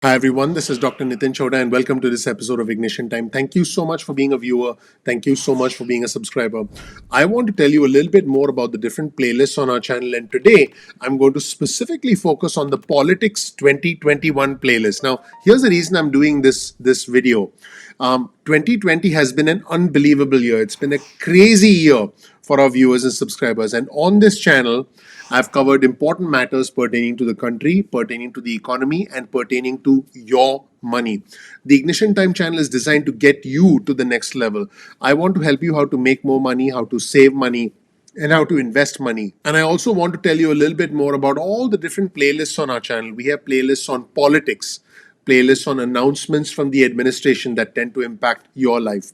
Hi everyone, this is Dr. Nitin Chhoda and welcome to this episode of Ignition Time. Thank you so much for being a viewer. Thank you so much for being a subscriber. I want to tell you a little bit more about the different playlists on our channel, and today I'm going to specifically focus on the Politics 2021 playlist. Now, here's the reason I'm doing this video. 2020 has been an unbelievable year. It's been a crazy year for our viewers and subscribers, and on this channel I've covered important matters pertaining to the country, pertaining to the economy, and pertaining to your money. The Ignition Time channel is designed to get you to the next level. I want to help you how to make more money, how to save money, and how to invest money. And I also want to tell you a little bit more about all the different playlists on our channel. We have playlists on politics, playlists on announcements from the administration that tend to impact your life.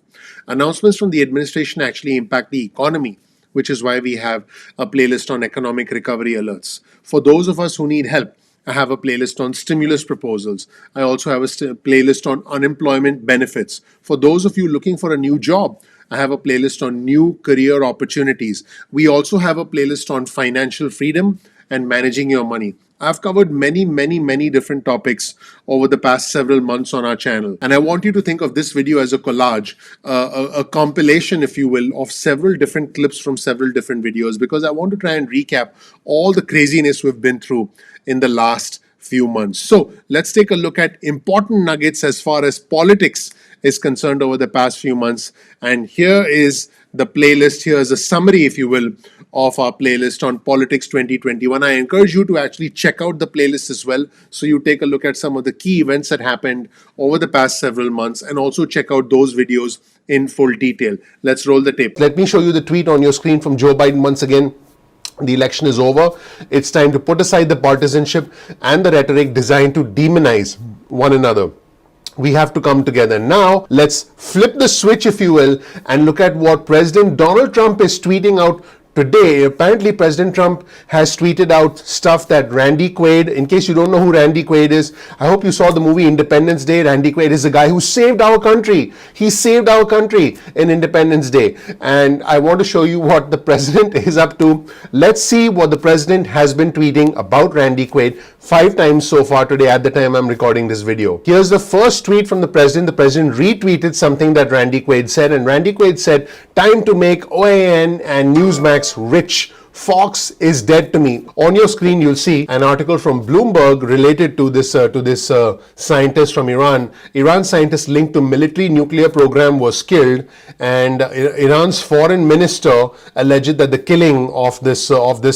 Announcements from the administration actually impact the economy, which is why we have a playlist on economic recovery alerts. For those of us who need help, I have a playlist on stimulus proposals. I also have a playlist on unemployment benefits. For those of you looking for a new job, I have a playlist on new career opportunities. We also have a playlist on financial freedom and managing your money. I've covered many different topics over the past several months on our channel. And I want you to think of this video as a collage, a compilation, if you will, of several different clips from several different videos, because I want to try and recap all the craziness we've been through in the last few months. So let's take a look at important nuggets as far as politics is concerned over the past few months. And here is the playlist. Here is a summary, if you will, of our playlist on Politics 2021. I encourage you to actually check out the playlist as well, so you take a look at some of the key events that happened over the past several months, and also check out those videos in full detail. Let's roll the tape. Let me show you the tweet on your screen from Joe Biden once again. The election is over. It's time to put aside the partisanship and the rhetoric designed to demonize one another. We have to come together. Now, let's flip the switch, if you will, and look at what President Donald Trump is tweeting out today. Apparently, President Trump has tweeted out stuff that Randy Quaid, in case you don't know who Randy Quaid is, I hope you saw the movie Independence Day. Randy Quaid is the guy who saved our country. He saved our country in Independence Day. And I want to show you what the president is up to. Let's see what the president has been tweeting about Randy Quaid 5 times so far today at the time I'm recording this video. Here's the first tweet from the president. The president retweeted something that Randy Quaid said, and Randy Quaid said, "Time to make OAN and Newsmax rich. Fox is dead to me." On your screen, you'll see an article from Bloomberg related to this scientist from Iran. Iran scientist linked to military nuclear program was killed, and Iran's foreign minister alleged that the killing of this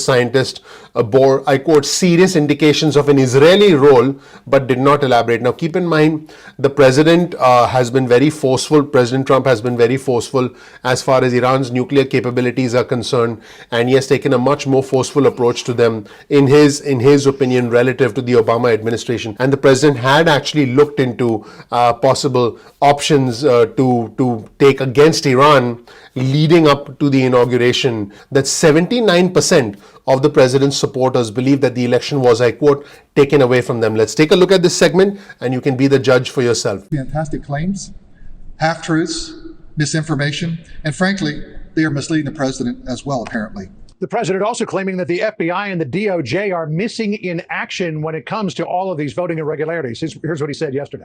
scientist bore, I quote, serious indications of an Israeli role, but did not elaborate. Now, keep in mind, the president has been very forceful. President Trump has been very forceful as far as Iran's nuclear capabilities are concerned, and he has taken a much more forceful approach to them in his opinion relative to the Obama administration. And the president had actually looked into possible options to take against Iran leading up to the inauguration. That 79% of the president's supporters believe that the election was, I quote, taken away from them. Let's take a look at this segment and you can be the judge for yourself. Fantastic claims, half-truths, misinformation, and frankly, they are misleading the president as well, apparently. The president also claiming that the FBI and the DOJ are missing in action when it comes to all of these voting irregularities. Here's what he said yesterday.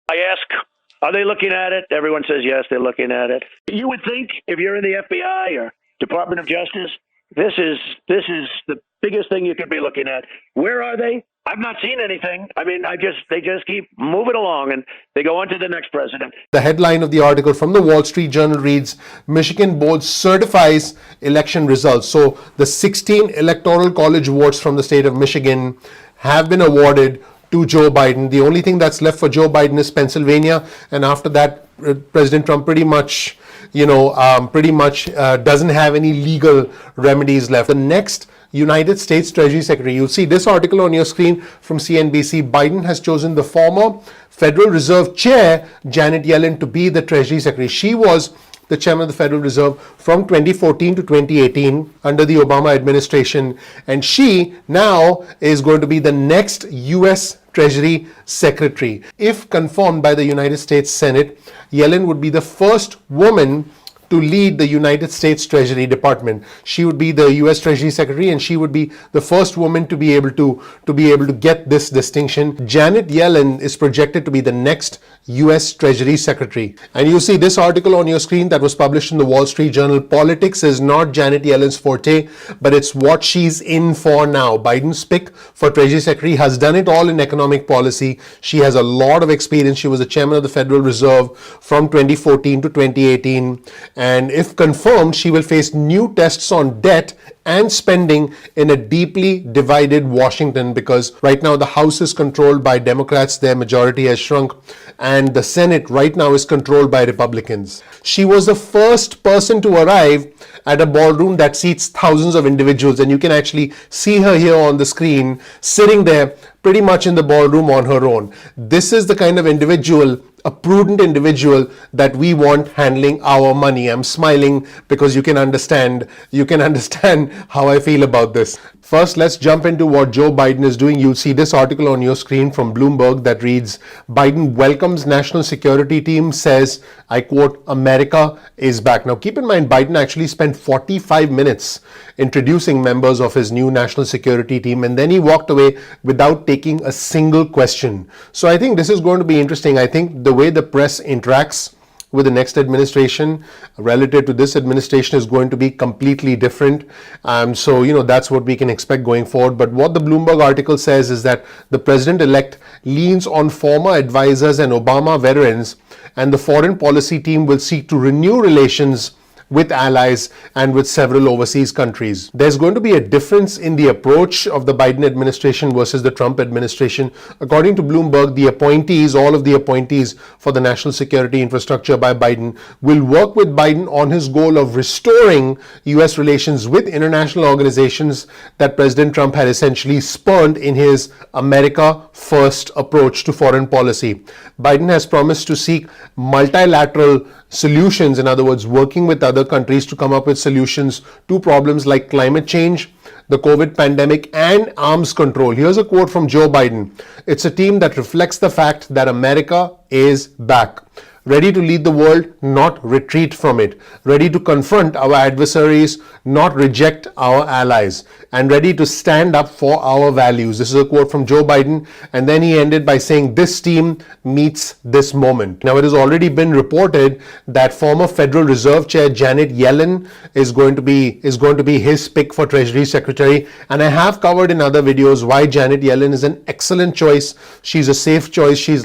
I ask, are they looking at it? Everyone says yes, they're looking at it. You would think if you're in the FBI or Department of Justice, this is the biggest thing you could be looking at. Where are they? I've not seen anything. I mean, they just keep moving along and they go on to the next president. The headline of the article from the Wall Street Journal reads, Michigan board certifies election results. So the 16 electoral college votes from the state of Michigan have been awarded to Joe Biden. The only thing that's left for Joe Biden is Pennsylvania, and after that, President Trump pretty much doesn't have any legal remedies left. The next United States Treasury Secretary, you'll see this article on your screen from CNBC. Biden has chosen the former Federal Reserve Chair, Janet Yellen, to be the Treasury Secretary. She was the chairman of the Federal Reserve from 2014 to 2018 under the Obama administration, and she now is going to be the next U.S. Treasury Secretary. If confirmed by the United States Senate, Yellen would be the first woman to lead the United States Treasury Department. She would be the US Treasury Secretary, and she would be the first woman to be able to get this distinction. Janet Yellen is projected to be the next US Treasury Secretary. And you see this article on your screen that was published in the Wall Street Journal. Politics is not Janet Yellen's forte, but it's what she's in for now. Biden's pick for Treasury Secretary has done it all in economic policy. She has a lot of experience. She was the chairman of the Federal Reserve from 2014 to 2018. And if confirmed, she will face new tests on debt and spending in a deeply divided Washington, because right now the House is controlled by Democrats, their majority has shrunk, and the Senate right now is controlled by Republicans. She was the first person to arrive at a ballroom that seats thousands of individuals, and you can actually see her here on the screen sitting there pretty much in the ballroom on her own. This is the kind of individual, a prudent individual, that we want handling our money. I'm smiling because you can understand how I feel about this. First, let's jump into what Joe Biden is doing. You'll see this article on your screen from Bloomberg that reads, Biden welcomes national security team, says, I quote, America is back. Now, keep in mind, Biden actually spent 45 minutes introducing members of his new national security team, and then he walked away without taking a single question. So I think this is going to be interesting. I think the way the press interacts with the next administration relative to this administration is going to be completely different. So that's what we can expect going forward. But what the Bloomberg article says is that the president-elect leans on former advisors and Obama veterans, and the foreign policy team will seek to renew relations with allies and with several overseas countries. There's going to be a difference in the approach of the Biden administration versus the Trump administration. According to Bloomberg, the appointees, all of the appointees for the national security infrastructure by Biden, will work with Biden on his goal of restoring US relations with international organizations that President Trump had essentially spurned in his America First approach to foreign policy. Biden has promised to seek multilateral solutions, in other words, working with other countries to come up with solutions to problems like climate change, the COVID pandemic, and arms control. Here's a quote from Joe Biden. It's a team that reflects the fact that America is back. Ready to lead the world, not retreat from it. Ready to confront our adversaries, not reject our allies. And ready to stand up for our values. This is a quote from Joe Biden. And then he ended by saying, this team meets this moment. Now, it has already been reported that former Federal Reserve Chair Janet Yellen is going to be his pick for Treasury Secretary. And I have covered in other videos why Janet Yellen is an excellent choice. She's a safe choice. She's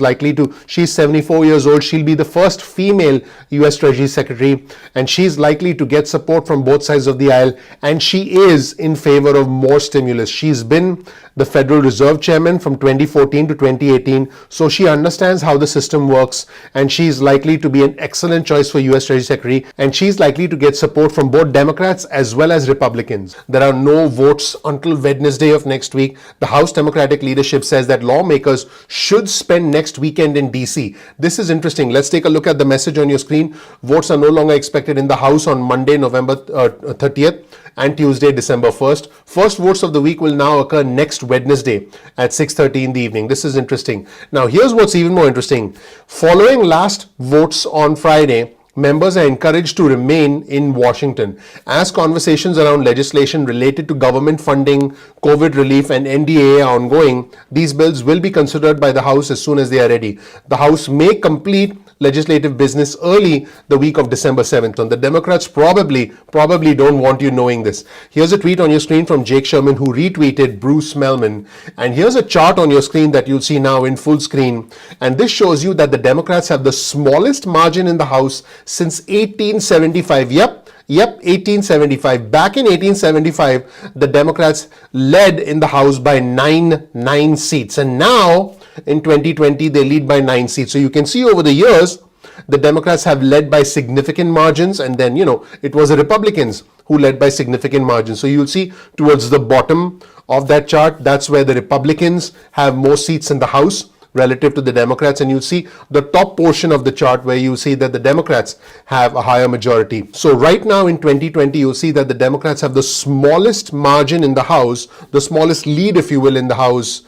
74 years old. She'll be the first female US Treasury Secretary, and she's likely to get support from both sides of the aisle, and she is in favor of more stimulus. She's been the Federal Reserve Chairman from 2014 to 2018, so she understands how the system works, and she's likely to be an excellent choice for US Treasury Secretary, and she's likely to get support from both Democrats as well as Republicans. There are no votes until Wednesday of next week. The House Democratic leadership says that lawmakers should spend next weekend in DC. This is interesting. Let's take a look at the message on your screen. Votes are no longer expected in the House on Monday, November 30th and Tuesday, December 1st. First votes of the week will now occur next Wednesday at 6:30 in the evening. This is interesting. Now, here's what's even more interesting. Following last votes on Friday, members are encouraged to remain in Washington. As conversations around legislation related to government funding, COVID relief, and NDAA are ongoing, these bills will be considered by the House as soon as they are ready. The House may complete legislative business early the week of December 7th. And the Democrats probably don't want you knowing this. Here's a tweet on your screen from Jake Sherman, who retweeted Bruce Melman. And here's a chart on your screen that you'll see now in full screen. And this shows you that the Democrats have the smallest margin in the House since 1875. Yep, 1875. Back in 1875, the Democrats led in the House by nine seats. And now, in 2020, they lead by 9 seats. So you can see over the years, the Democrats have led by significant margins. And then, it was the Republicans who led by significant margins. So you'll see towards the bottom of that chart, that's where the Republicans have more seats in the House relative to the Democrats, and you'll see the top portion of the chart where you see that the Democrats have a higher majority. So right now in 2020, you'll see that the Democrats have the smallest margin in the House, the smallest lead, if you will, in the House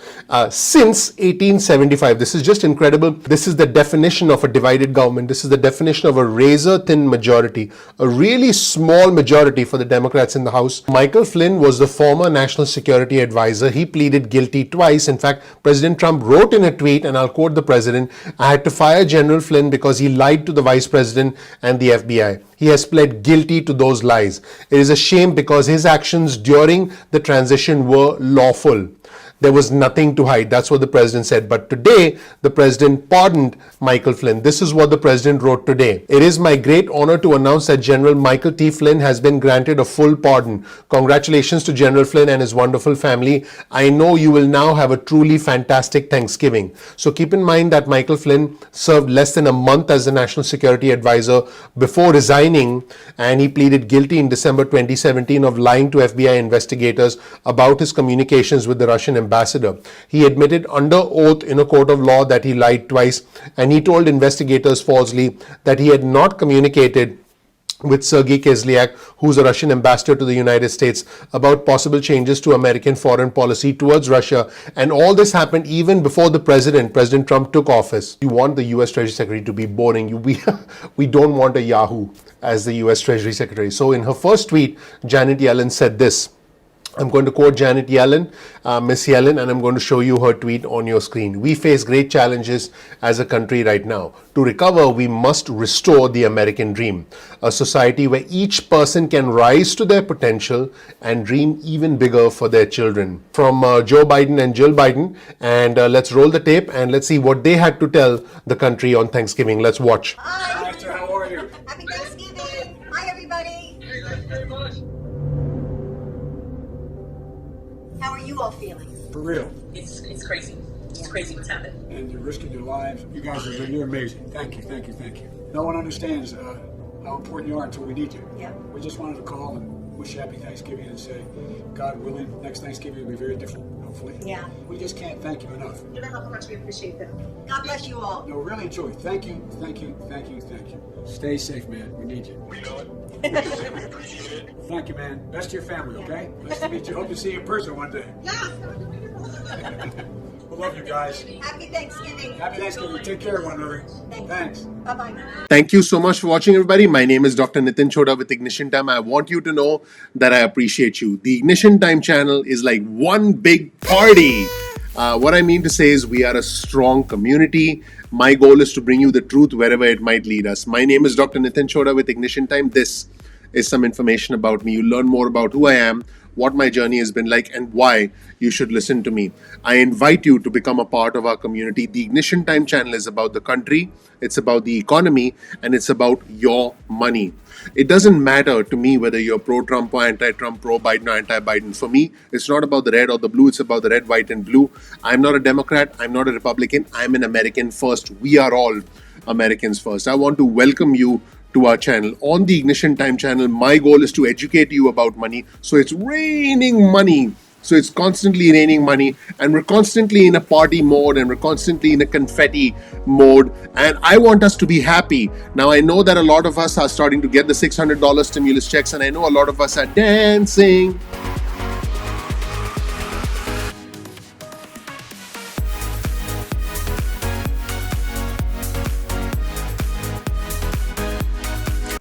since 1875. This is just incredible. This is the definition of a divided government. This is the definition of a razor-thin majority, a really small majority for the Democrats in the House. Michael Flynn was the former national security advisor. He pleaded guilty twice. In fact, President Trump wrote in a tweet, and I'll quote the president, "I had to fire General Flynn because he lied to the vice president and the FBI." He has pled guilty to those lies. It is a shame because his actions during the transition were lawful. There was nothing to hide. That's what the president said. But today, the president pardoned Michael Flynn. This is what the president wrote today. "It is my great honor to announce that General Michael T. Flynn has been granted a full pardon. Congratulations to General Flynn and his wonderful family. I know you will now have a truly fantastic Thanksgiving." So keep in mind that Michael Flynn served less than a month as the National Security Advisor before resigning, and he pleaded guilty in December 2017 of lying to FBI investigators about his communications with the Russian ambassador. He admitted under oath in a court of law that he lied twice, and he told investigators falsely that he had not communicated with Sergei Kislyak, who's a Russian ambassador to the United States, about possible changes to American foreign policy towards Russia. And all this happened even before President Trump, took office. You want the US Treasury Secretary to be boring. We don't want a Yahoo as the US Treasury Secretary. So in her first tweet, Janet Yellen said this. I'm going to quote Janet Yellen, Miss Yellen, and I'm going to show you her tweet on your screen. "We face great challenges as a country right now. To recover, we must restore the American dream, a society where each person can rise to their potential and dream even bigger for their children." From Joe Biden and Jill Biden, and let's roll the tape and let's see what they had to tell the country on Thanksgiving. Let's watch. Hi. Hi, how are you? Happy Thanksgiving. Hi, everybody. Hey, thank you very much. How are you all feeling? For real. It's crazy. It's crazy what's happened. And you're risking your lives. You guys you're amazing. Thank you, thank you, thank you. No one understands how important you are until we need you. Yeah. We just wanted to call and wish you happy Thanksgiving and say, God willing, next Thanksgiving will be very different, hopefully. Yeah. We just can't thank you enough. You know how much we appreciate them. God bless you all. No, really enjoy. Thank you, thank you, thank you, thank you. Stay safe, man. We need you. We know it. We appreciate it. Thank you, man. Best to your family, okay? Nice to meet you. Hope to see you in person one day. Yes. We love you guys. Happy Thanksgiving. Happy Thanksgiving. Take care of one another. Thanks. Bye-bye. Thank you so much for watching, everybody. My name is Dr. Nitin Chhoda with Ignition Time. I want you to know that I appreciate you. The Ignition Time channel is like one big party. What I mean to say is we are a strong community. My goal is to bring you the truth wherever it might lead us. My name is Dr. Nitin Chhoda with Ignition Time. This is some information about me. You learn more about who I am, what my journey has been like, and why you should listen to me. I invite you to become a part of our community. The Ignition Time channel is about the country, it's about the economy, and it's about your money. It doesn't matter to me whether you're pro-Trump or anti-Trump, pro-Biden or anti-Biden. For me, it's not about the red or the blue, it's about the red, white, and blue. I'm not a Democrat, I'm not a Republican, I'm an American first. We are all Americans first. I want to welcome you to our channel. On the Ignition Time channel, my goal is to educate you about money. So it's raining money. So it's constantly raining money, and we're constantly in a party mode, and we're constantly in a confetti mode, and I want us to be happy. Now, I know that a lot of us are starting to get the $600 stimulus checks, and I know a lot of us are dancing.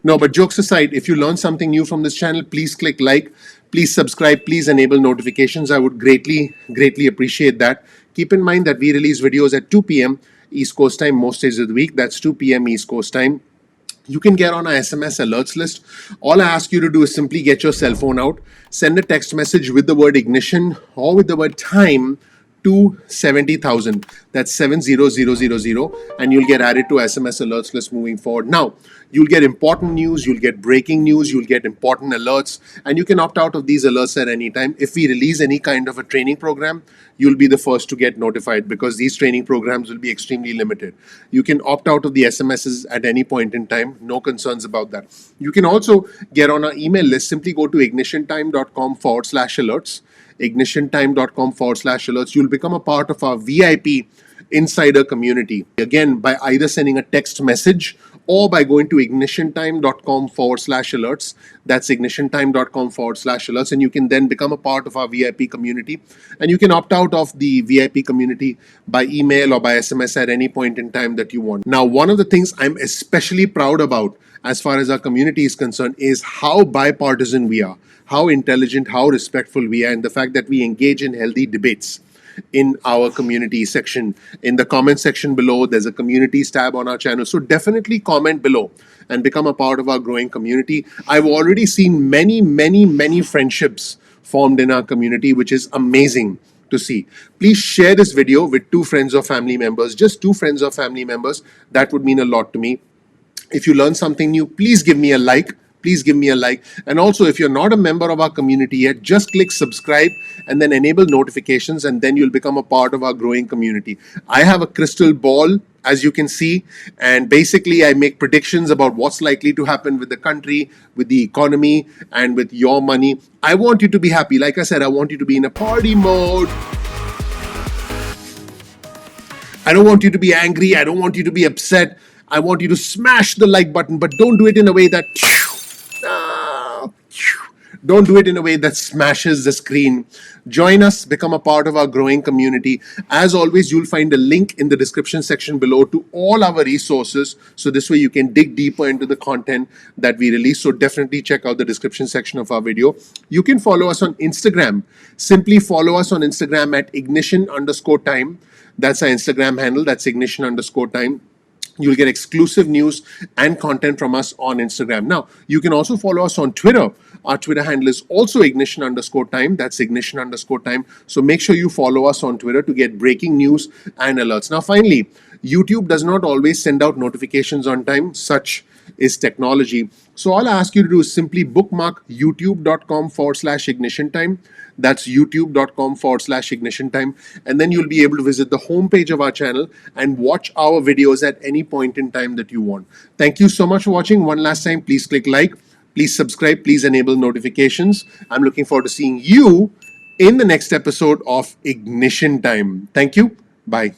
No, but jokes aside, if you learn something new from this channel, please click like, please subscribe, please enable notifications. I would greatly appreciate that. Keep in mind that we release videos at 2 p.m. East Coast time most days of the week. That's 2 p.m. East Coast time. You can get on our SMS alerts list. All I ask you to do is simply get your cell phone out, send a text message with the word ignition or with the word time to 70,000. That's 70000, and you'll get added to SMS alerts list moving forward. Now, you'll get important news, you'll get breaking news, you'll get important alerts, and you can opt out of these alerts at any time. If we release any kind of a training program, you'll be the first to get notified because these training programs will be extremely limited. You can opt out of the SMSs at any point in time. No concerns about that. You can also get on our email list. Simply go to ignitiontime.com/alerts. ignitiontime.com/alerts. You'll become a part of our VIP insider community. Again, by either sending a text message or by going to ignitiontime.com/alerts. That's ignitiontime.com/alerts. And you can then become a part of our VIP community. And you can opt out of the VIP community by email or by SMS at any point in time that you want. Now, one of the things I'm especially proud about as far as our community is concerned is how bipartisan we are, how intelligent, how respectful we are, and the fact that we engage in healthy debates in our community section. In the comment section below, there's a communities tab on our channel. So definitely comment below and become a part of our growing community. I've already seen many friendships formed in our community, which is amazing to see. Please share this video with 2 friends or family members, just 2 friends or family members. That would mean a lot to me. If you learn something new, please give me a like. Please give me a like. And also, if you're not a member of our community yet, just click subscribe and then enable notifications, and then you'll become a part of our growing community. I have a crystal ball, as you can see, and basically I make predictions about what's likely to happen with the country, with the economy, and with your money. I want you to be happy. Like I said, I want you to be in a party mode. I don't want you to be angry. I don't want you to be upset. I want you to smash the like button, but don't do it in a way that don't do it in a way that smashes the screen. Join us, become a part of our growing community. As always, you'll find a link in the description section below to all our resources. So this way you can dig deeper into the content that we release. So definitely check out the description section of our video. You can follow us on Instagram. Simply follow us on Instagram at ignition_time. That's our Instagram handle. That's ignition_time. You'll get exclusive news and content from us on Instagram. Now, you can also follow us on Twitter. Our Twitter handle is also ignition_time. That's ignition_time. So make sure you follow us on Twitter to get breaking news and alerts. Now, finally, YouTube does not always send out notifications on time. Such is technology. So all I ask you to do is simply bookmark youtube.com/ignition time. That's youtube.com/ignition time. And then you'll be able to visit the homepage of our channel and watch our videos at any point in time that you want. Thank you so much for watching. One last time, please click like, please subscribe, please enable notifications. I'm looking forward to seeing you in the next episode of Ignition Time. Thank you. Bye.